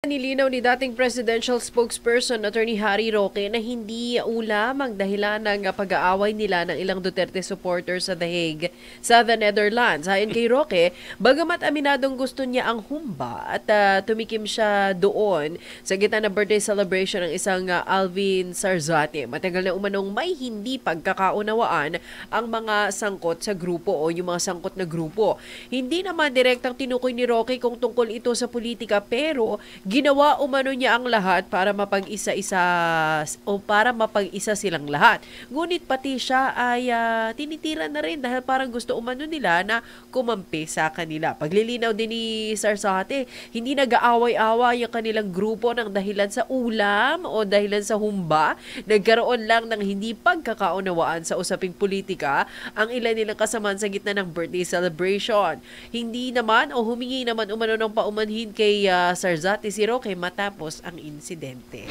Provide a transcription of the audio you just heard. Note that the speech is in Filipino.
Nilinaw ni dating presidential spokesperson Attorney Harry Roque na hindi ulam ang dahilan ng pag-aaway nila ng ilang Duterte supporters sa The Hague sa the Netherlands. Ayon kay Roque, bagamat aminadong gusto niya ang humba at tumikim siya doon sa gitna ng birthday celebration ng isang Alvin Sarzate. Matagal na umanong may hindi pagkakaunawaan ang mga sangkot sa grupo o yung mga sangkot na grupo. Hindi naman direktang tinukoy ni Roque kung tungkol ito sa politika, pero ginawa umano niya ang lahat para mapag-isa-isa o para mapag-isa silang lahat. Ngunit pati siya ay tinitira na rin dahil parang gusto umano nila na kumampi sa kanila. Paglilinaw din ni Sarsate, hindi nag-aaway-away ang kanilang grupo ng dahilan sa ulam o dahilan sa humba. Nagkaroon lang ng hindi pagkakaunawaan sa usaping politika ang ilan nilang kasamaan sa gitna ng birthday celebration. Hindi naman o humingi naman umano ng paumanhin kay Sarzate si Roque matapos ang insidente.